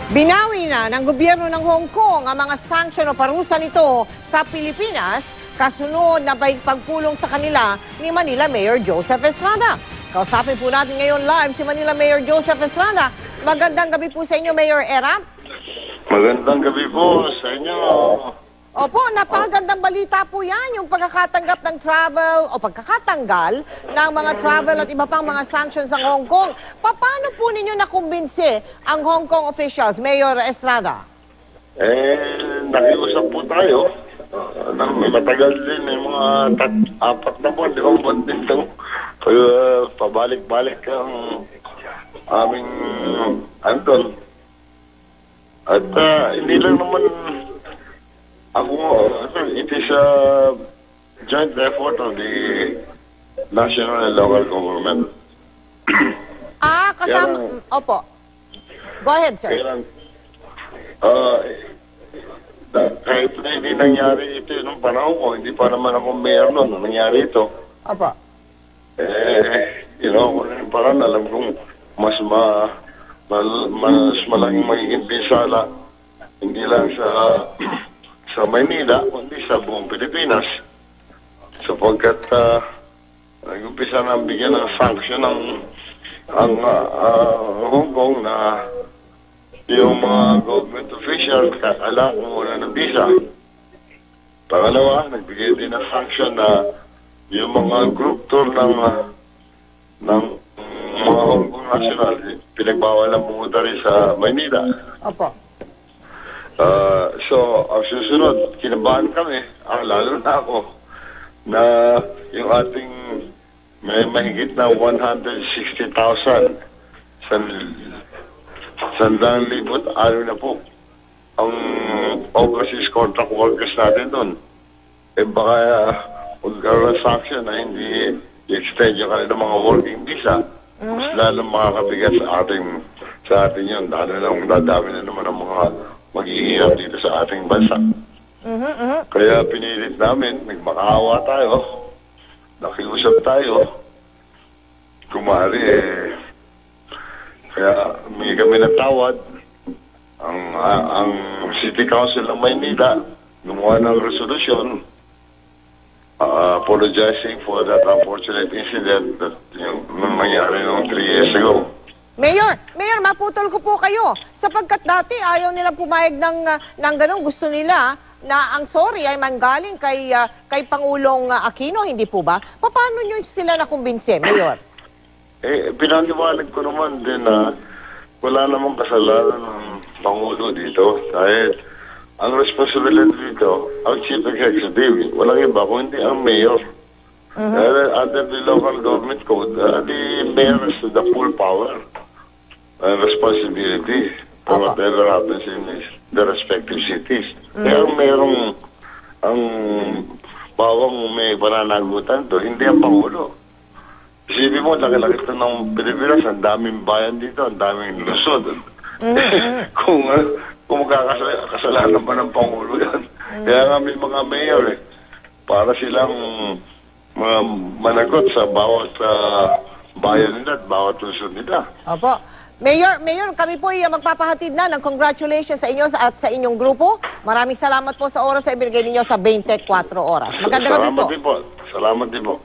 Binawi na ng gobyerno ng Hong Kong ang mga sanksyon o parusa nito sa Pilipinas kasunod na pagpulong sa kanila ni Manila Mayor Joseph Estrada. Kausapin po natin ngayon live si Manila Mayor Joseph Estrada. Magandang gabi po sa inyo, Mayor Era. Magandang gabi po sa inyo. Opo, napakagandang balita po yan, yung pagkakatanggap ng travel o pagkakatanggal ng mga travel at iba pang mga sanctions ng Hong Kong. Paano po ninyo nakumbinsi ang Hong Kong officials, Mayor Estrada? Nakiusap po tayo. Matagal din, may mga 4 na buwan, 5 buwan din ito. Kaya pabalik-balik ang aming Anton. At hindi lang naman ako, it is a joint effort of the national and local government. Kasama, opo. Go ahead, sir. Kahit na hindi nangyari ito nung panahon ko, hindi pa naman ako mayor noon nung nangyari ito. Opo. Ako na yung parang alam kong mas malaking magiging pinsala, hindi lang sa Maynila, kundi sa buong Pilipinas. Sapagkat nag-umpisa na bigyan ng sanction ang Hong Kong na yung mga government officials kailangan muna ng visa. Pangalawa, nagbigay din ng sanction na yung mga group tour ng mga Hong Kong national, pinagbawal ang pumunta rin sa Maynila. Opo. So, ang susunod, kinabahan kami, lalo na ako, na yung ating may mahigit na 160,000 100,000 na po ang overseas contract workers natin doon. Baka magkaroon ng sanction na hindi i-extend yung kanilang mga working visa. Mas lalong makakabigat sa atin yun. Lalo na kung dadami na naman ang mga maghihirap dito sa ating bansa. Kaya pinilit namin, nagmakaawa tayo, nakiusap tayo, kumari kaya may kami ng tawad. Ang City Council ng Maynila gumawa ng resolusyon apologizing for that unfortunate incident that yung nangyari noong 3 years ago. Mayor, maputol ko po kayo. Sapagkat dati ayaw nilang pumayag ng ganun. Gusto nila na ang sorry ay manggaling kay Pangulong Aquino, hindi po ba? Paano nyo sila nakumbinsi, Mayor? Pinaliwanag ko naman din na wala namang kasalanan ng Pangulo dito. Dahil ang responsibility dito, ang Chief Executive, walang iba kung hindi ang Mayor. Under the local government code, the Mayor has the full power and responsibility for whatever happens in the respective cities. Kaya merong ang bawang may pananagutan to, hindi ang Pangulo. Isipin mo, laki-laki ito ng Pilipinas, ang daming bayan dito, ang daming lusod. Kung magkakasalanan pa ng Pangulo yan. Kaya nga may mga mayor para silang managot sa bawat bayan nila at bawat lusod nila. Opo. Mayor, kami po ay magpapahatid na ng congratulations sa inyo at sa inyong grupo. Maraming salamat po sa oras na ibigay ninyo sa 24 oras. Magandang gabi po. Salamat din po. Salamat din po.